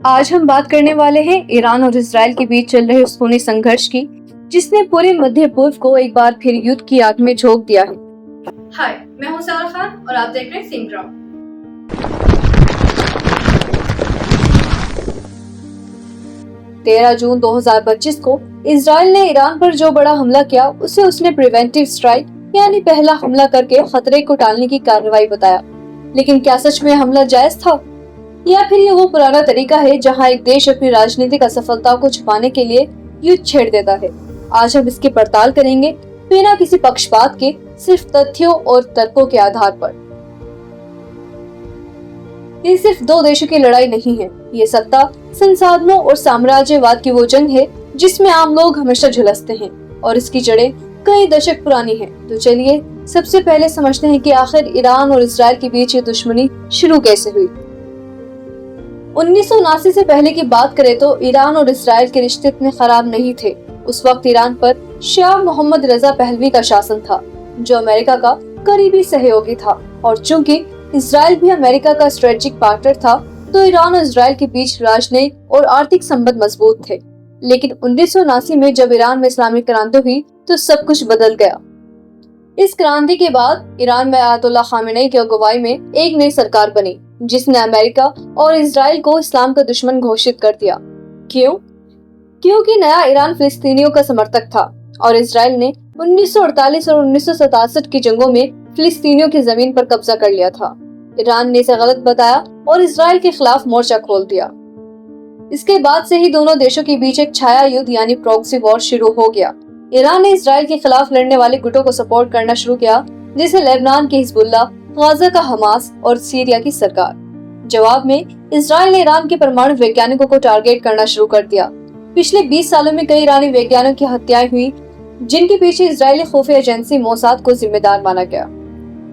आज हम बात करने वाले हैं ईरान और इजराइल के बीच चल रहे उस खूनी संघर्ष की, जिसने पूरे मध्य पूर्व को एक बार फिर युद्ध की आग में झोंक दिया है। हाय, मैं हूं सारा खान और आप देख रहे हैं सीन ग्राउंड। 13 जून 2025 को इजराइल ने ईरान पर जो बड़ा हमला किया, उसे उसने प्रिवेंटिव स्ट्राइक यानी पहला हमला करके खतरे को टालने की कार्रवाई बताया। लेकिन क्या सच में हमला जायज था, या फिर ये वो पुराना तरीका है जहां एक देश अपनी राजनीतिक असफलता को छुपाने के लिए युद्ध छेड़ देता है? आज हम इसकी पड़ताल करेंगे बिना किसी पक्षपात के, सिर्फ तथ्यों और तर्कों के आधार पर। ये सिर्फ दो देशों की लड़ाई नहीं है, ये सत्ता, संसाधनों और साम्राज्यवाद की वो जंग है जिसमें आम लोग हमेशा झुलसते हैं और इसकी जड़ें कई दशक पुरानी हैं। तो चलिए सबसे पहले समझते हैं कि आखिर ईरान और इजराइल के बीच ये दुश्मनी शुरू कैसे हुई। 1979 से पहले की बात करें तो ईरान और इजराइल के रिश्ते इतने खराब नहीं थे। उस वक्त ईरान पर शाह मोहम्मद रजा पहलवी का शासन था, जो अमेरिका का करीबी सहयोगी था, और चूंकि इजराइल भी अमेरिका का स्ट्रेटेजिक पार्टनर था, तो ईरान और इजराइल के बीच राजनयिक और आर्थिक संबंध मजबूत थे। लेकिन 1979 में जब ईरान में इस्लामिक क्रांति हुई तो सब कुछ बदल गया। इस क्रांति के बाद ईरान में अयातुल्लाह खामेनी की अगुवाई में एक नई सरकार बनी, जिसने अमेरिका और इजराइल को इस्लाम का दुश्मन घोषित कर दिया। क्यों? क्योंकि नया ईरान फिलिस्तीनियों का समर्थक था और इजराइल ने 1948 और 1967 की जंगों में फिलिस्तीनियों की जमीन पर कब्जा कर लिया था। ईरान ने इसे गलत बताया और इजराइल के खिलाफ मोर्चा खोल दिया। इसके बाद से ही दोनों देशों के बीच एक छाया युद्ध यानी प्रॉक्सी वॉर शुरू हो गया। ईरान ने इजराइल के खिलाफ लड़ने वाले गुटों को सपोर्ट करना शुरू किया, जैसे लेबनान की हिजबुल्लाह, गाजा का हमास और सीरिया की सरकार। जवाब में इजराइल ने ईरान के परमाणु वैज्ञानिकों को टारगेट करना शुरू कर दिया। पिछले 20 सालों में कई ईरानी वैज्ञानिकों की हत्याएं हुई, जिनके पीछे इजरायली खुफिया एजेंसी मोसाद को जिम्मेदार माना गया।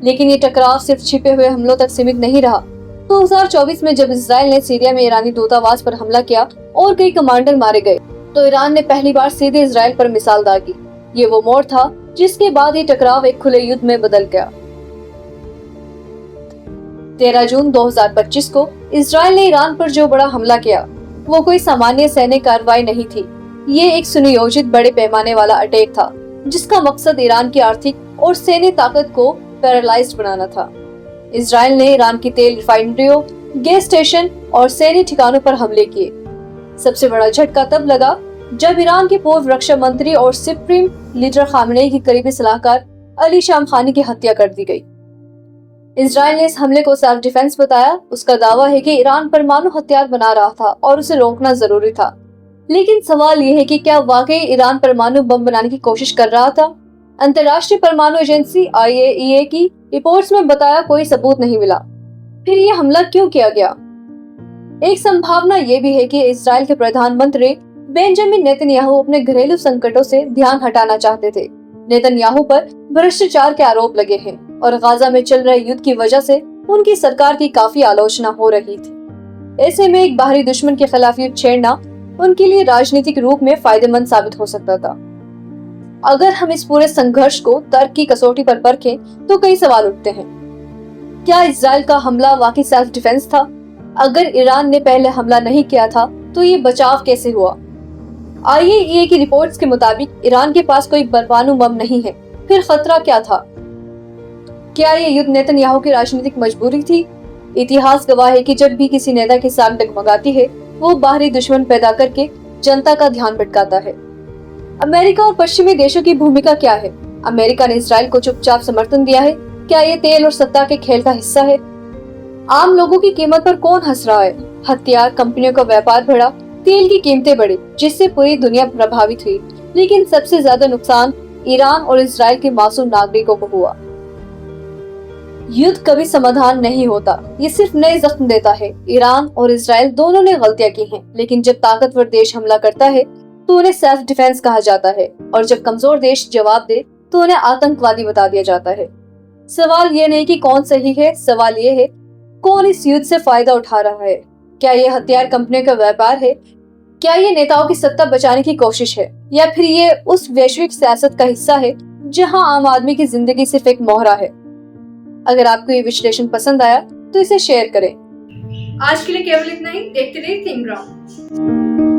लेकिन ये टकराव सिर्फ छिपे हुए हमलों तक सीमित नहीं रहा। 2024 में जब इजराइल ने सीरिया में ईरानी दूतावास पर हमला किया और कई कमांडर मारे गए, तो ईरान ने पहली बार सीधे इजराइल पर मिसाल दागी। ये वो मोड़ था जिसके बाद ये टकराव एक खुले युद्ध में बदल गया। 13 जून 2025 को इजराइल ने ईरान पर जो बड़ा हमला किया, वो कोई सामान्य सैन्य कार्रवाई नहीं थी। ये एक सुनियोजित बड़े पैमाने वाला अटैक था, जिसका मकसद ईरान की आर्थिक और सैन्य ताकत को पैरालाइज्ड बनाना था। इजराइल ने ईरान की तेल रिफाइनरियों, गैस स्टेशन और सैन्य ठिकानों पर हमले किए। सबसे बड़ा झटका तब लगा जब ईरान के पूर्व रक्षा मंत्री और सुप्रीम लीडर खामेनी की करीबी सलाहकार अली शामखानी की हत्या कर दी गई। इजराइल ने इस हमले को सेल्फ डिफेंस बताया। उसका दावा है कि ईरान परमाणु हथियार बना रहा था और उसे रोकना जरूरी था। लेकिन सवाल ये है कि क्या वाकई ईरान परमाणु बम बनाने की कोशिश कर रहा था? अंतर्राष्ट्रीय परमाणु एजेंसी IAEA की रिपोर्ट्स में बताया कोई सबूत नहीं मिला। फिर ये हमला क्यों किया गया? एक संभावना ये भी है कि इजराइल के प्रधानमंत्री बेंजामिन नेतन्याहू अपने घरेलू संकटों से ध्यान हटाना चाहते थे। नेतन्याहू पर भ्रष्टाचार के आरोप लगे हैं और गाजा में चल रहे युद्ध की वजह से उनकी सरकार की काफी आलोचना हो रही थी। ऐसे में एक बाहरी दुश्मन के खिलाफ युद्ध छेड़ना उनके लिए राजनीतिक रूप में फायदेमंद साबित हो सकता था। अगर हम इस पूरे संघर्ष को तर्क की कसौटी पर परखें तो कई सवाल उठते हैं। क्या इजराइल का हमला वाकई सेल्फ डिफेंस था? अगर ईरान ने पहले हमला नहीं किया था तो ये बचाव कैसे हुआ? IAEA की रिपोर्ट्स के मुताबिक ईरान के पास कोई परमाणु बम नहीं है। फिर खतरा क्या था? क्या ये युद्ध नेतन्याहू की राजनीतिक मजबूरी थी? इतिहास गवाह है कि जब भी किसी नेता की साख डगमगाती है, वो बाहरी दुश्मन पैदा करके जनता का ध्यान भटकाता है। अमेरिका और पश्चिमी देशों की भूमिका क्या है? अमेरिका ने इजराइल को चुपचाप समर्थन दिया है। क्या ये तेल और सत्ता के खेल का हिस्सा है? आम लोगों की कीमत पर कौन हंस रहा है? हथियार कंपनियों का व्यापार बढ़ा, तेल की कीमतें बढ़ी, जिससे पूरी दुनिया प्रभावित हुई। लेकिन सबसे ज्यादा नुकसान ईरान और इजराइल के मासूम नागरिकों को हुआ। युद्ध कभी समाधान नहीं होता, ये सिर्फ नए जख्म देता है। ईरान और इजराइल दोनों ने गलतियां की हैं, लेकिन जब ताकतवर देश हमला करता है तो उन्हें सेल्फ डिफेंस कहा जाता है, और जब कमजोर देश जवाब दे तो उन्हें आतंकवादी बता दिया जाता है। सवाल ये नहीं कि कौन सही है, सवाल ये है कौन इस युद्ध से फायदा उठा रहा है। क्या ये हथियार कंपनियों का व्यापार है? क्या ये नेताओं की सत्ता बचाने की कोशिश है, या फिर ये उस वैश्विक सियासत का हिस्सा है जहां आम आदमी की जिंदगी सिर्फ एक मोहरा है? अगर आपको ये विश्लेषण पसंद आया तो इसे शेयर करें। आज के लिए केवल इतना ही। देखते रहिए सीम ग्राउंड।